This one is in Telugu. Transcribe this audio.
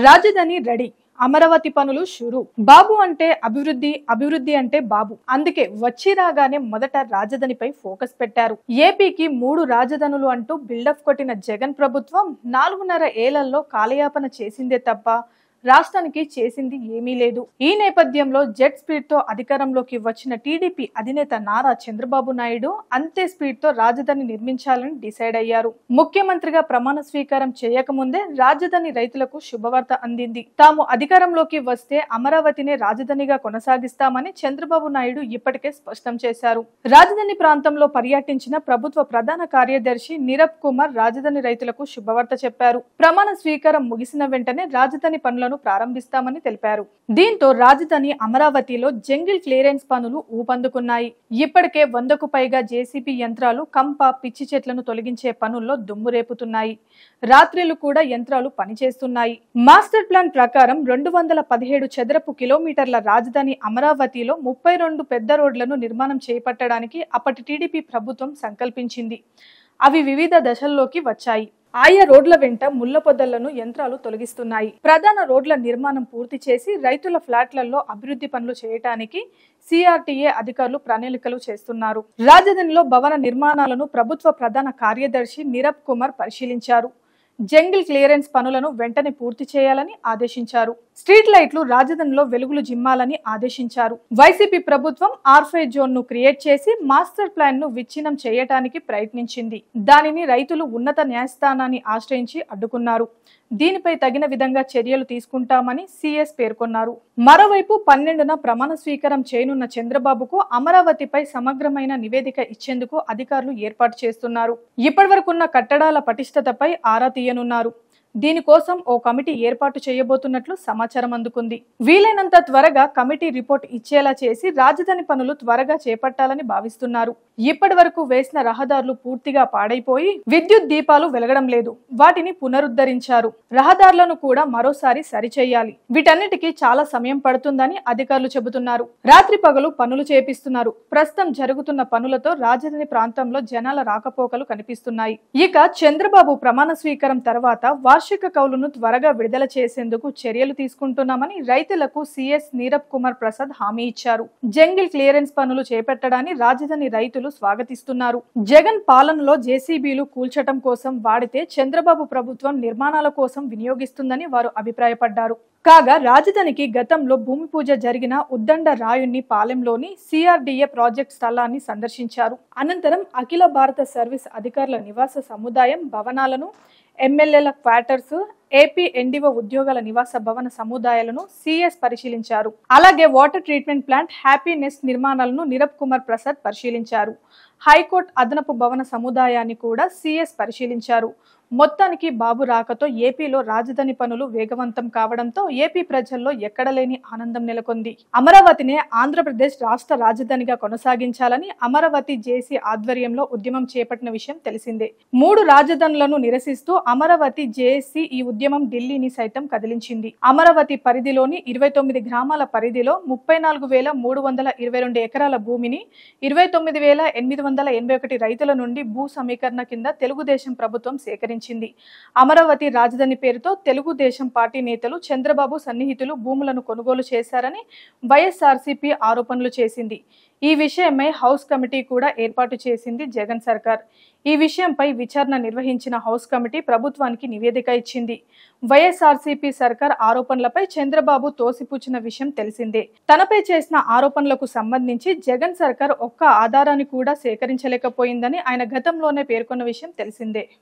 రాజధాని రెడీ, అమరావతి పనులు షురు. బాబు అంటే అభివృద్ధి, అభివృద్ధి అంటే బాబు. అందుకే వచ్చి రాగానే మొదట రాజధానిపై ఫోకస్ పెట్టారు. ఏపీకి 3 రాజధానులు అంటూ బిల్డప్ కొట్టిన జగన్ ప్రభుత్వం 4.5 ఏళ్లలో కాలయాపన చేసిందే తప్ప రాష్ట్రానికి చేసింది ఏమీ లేదు. ఈ నేపథ్యంలో జెట్ స్పీడ్ తో అధికారంలోకి వచ్చిన టీడీపీ అధినేత నారా చంద్రబాబు నాయుడు అంతే స్పీడ్ తో రాజధాని నిర్మించాలని డిసైడ్ అయ్యారు. ముఖ్యమంత్రిగా ప్రమాణ స్వీకారం చేయకముందే రాజధాని రైతులకు శుభవార్త అందింది. తాము అధికారంలోకి వస్తే అమరావతినే రాజధానిగా కొనసాగిస్తామని చంద్రబాబు నాయుడు ఇప్పటికే స్పష్టం చేశారు. రాజధాని ప్రాంతంలో పర్యటించిన ప్రభుత్వ ప్రధాన కార్యదర్శి నీరబ్ కుమార్ రాజధాని రైతులకు శుభవార్త చెప్పారు. ప్రమాణ స్వీకారం ముగిసిన వెంటనే రాజధాని పనులను ప్రారంభిస్తామని తెలిపారు. దీంతో రాజధాని అమరావతిలో జంగిల్ క్లియరెన్స్ పనులు ఊపందుకున్నాయి. ఇప్పటికే 100కు పైగా జేసీబీ యంత్రాలు కంప, పిచ్చి చెట్లను తొలగించే పనుల్లో దుమ్ము రేపుతున్నాయి. రాత్రిలు కూడా యంత్రాలు పనిచేస్తున్నాయి. మాస్టర్ ప్లాన్ ప్రకారం 217 చదరపు కిలోమీటర్ల రాజధాని అమరావతిలో 32 పెద్ద రోడ్లను నిర్మాణం చేపట్టడానికి అప్పటి టీడీపీ ప్రభుత్వం సంకల్పించింది. అవి వివిధ దశల్లోకి వచ్చాయి. ఆయా రోడ్ల వెంట ముళ్ల పొదలను యంత్రాలు తొలగిస్తున్నాయి. ప్రధాన రోడ్ల నిర్మాణం పూర్తి చేసి రైతుల ఫ్లాట్లలో అభివృద్ధి పనులు చేయడానికి సిఆర్టీఏ అధికారులు ప్రణాళికలు చేస్తున్నారు. రాజధానిలో భవన నిర్మాణాలను ప్రభుత్వ ప్రధాన కార్యదర్శి నీరబ్ కుమార్ పరిశీలించారు. జంగిల్ క్లియరెన్స్ పనులను వెంటనే పూర్తి చేయాలని ఆదేశించారు. స్ట్రీట్ లైట్లు రాజధానిలో వెలుగులు జిమ్మాలని ఆదేశించారు. వైసీపీ ప్రభుత్వం R5 జోన్ ను క్రియేట్ చేసి మాస్టర్ ప్లాన్ ను విచ్ఛిన్నం చేయడానికి ప్రయత్నించింది. దానిని రైతులు ఉన్నత న్యాయస్థానాన్ని ఆశ్రయించి అడ్డుకున్నారు. దీనిపై తగిన విధంగా చర్యలు తీసుకుంటామని సీఎస్ పేర్కొన్నారు. మరోవైపు 12న ప్రమాణ స్వీకారం చేయనున్న చంద్రబాబుకు అమరావతిపై సమగ్రమైన నివేదిక ఇచ్చేందుకు అధికారులు ఏర్పాటు చేస్తున్నారు. ఇప్పటివరకున్న కట్టడాల పటిష్టతపై ఆరా తీయనున్నారు. దీనికోసం ఓ కమిటీ ఏర్పాటు చేయబోతున్నట్లు సమాచారం అందుకుంది. వీలైనంత త్వరగా కమిటీ రిపోర్ట్ ఇచ్చేలా చేసి రాజధాని పనులు త్వరగా చేపట్టాలని భావిస్తున్నారు. ఇప్పటి వరకు వేసిన రహదారులు పూర్తిగా పాడైపోయి విద్యుత్ దీపాలు వెలగడం లేదు. వాటిని పునరుద్ధరించారు. రహదారులను కూడా మరోసారి సరిచేయాలి. వీటన్నిటికీ చాలా సమయం పడుతుందని అధికారులు చెబుతున్నారు. రాత్రి పగలు పనులు చేపిస్తున్నారు. ప్రస్తుతం జరుగుతున్న పనులతో రాజధాని ప్రాంతంలో జనాల రాకపోకలు కనిపిస్తున్నాయి. ఇక చంద్రబాబు ప్రమాణ స్వీకారం తర్వాత వార్షిక కౌలును త్వరగా విడుదల చేసేందుకు చర్యలు తీసుకుంటున్నామని రైతులకు సీఎస్ నీరబ్ కుమార్ ప్రసాద్ హామీ ఇచ్చారు. జంగిల్ క్లియరెన్స్ పనులు చేపట్టడాన్ని రాజధాని రైతులు స్వాగతిస్తున్నారు. జగన్ పాలనలో జేసీబీలు కూల్చటం కోసం వాడితే చంద్రబాబు ప్రభుత్వం నిర్మాణాల కోసం వినియోగిస్తుందని వారు అభిప్రాయపడ్డారు. కాగా రాజధానికి గతంలో భూమి పూజ జరిగిన ఉద్దండ రాయుణ్ణి పాలెంలోని సిఆర్డీఏ ప్రాజెక్ట్ స్థలాన్ని సందర్శించారు. అనంతరం అఖిల భారత సర్వీస్ అధికారుల నివాస సముదాయం భవనాలను, ఎమ్మెల్యేల క్వార్టర్స్, ఏపీ ఎన్డీఓ ఉద్యోగుల నివాస భవన సముదాయాలను సీఎస్ పరిశీలించారు. అలాగే water treatment plant, happy nest నిర్మాణాలను నీరబ్ కుమార్ ప్రసాద్ పరిశీలించారు. హైకోర్టు అదనపు భవన సముదాయాన్ని కూడా సీఎస్ పరిశీలించారు. మొత్తానికి బాబు రాకతో ఏపీలో రాజధాని పనులు వేగవంతం కావడంతో ఏపీ ప్రజల్లో ఎక్కడలేని ఆనందం నెలకొంది. అమరావతినే ఆంధ్రప్రదేశ్ రాష్ట్ర రాజధానిగా కొనసాగించాలని అమరావతి జేసీ ఆధ్వర్యంలో ఉద్యమం చేపట్టిన విషయం తెలిసిందే. 3 రాజధానులను నిరసిస్తూ అమరావతి జేసీ ఈ ఉద్యమం ఢిల్లీని సైతం కదిలించింది. అమరావతి పరిధిలోని 29 గ్రామాల పరిధిలో 34,322 ఎకరాల భూమిని 29,881 రైతుల నుండి భూ సమీకరణ కింద తెలుగుదేశం ప్రభుత్వం సేకరించింది. అమరావతి రాజధాని పేరుతో తెలుగుదేశం పార్టీ నేతలు, చంద్రబాబు సన్నిహితులు భూములను కొనుగోలు చేశారని వైఎస్ఆర్సీపీ ఆరోపణలు చేసింది. ఈ విషయమై హౌస్ కమిటీ కూడా ఏర్పాటు చేసింది జగన్ సర్కార్. ఈ విషయంపై విచారణ నిర్వహించిన హౌస్ కమిటీ ప్రభుత్వానికి నివేదిక ఇచ్చింది. వైఎస్ఆర్సీపీ సర్కార్ ఆరోపణలపై చంద్రబాబు తోసిపుచ్చిన విషయం తెలిసిందే. తనపై చేసిన ఆరోపణలకు సంబంధించి జగన్ సర్కార్ ఒక్క ఆధారాన్ని కూడా సేకరించలేకపోయిందని ఆయన గతంలోనే పేర్కొన్న విషయం తెలిసిందే.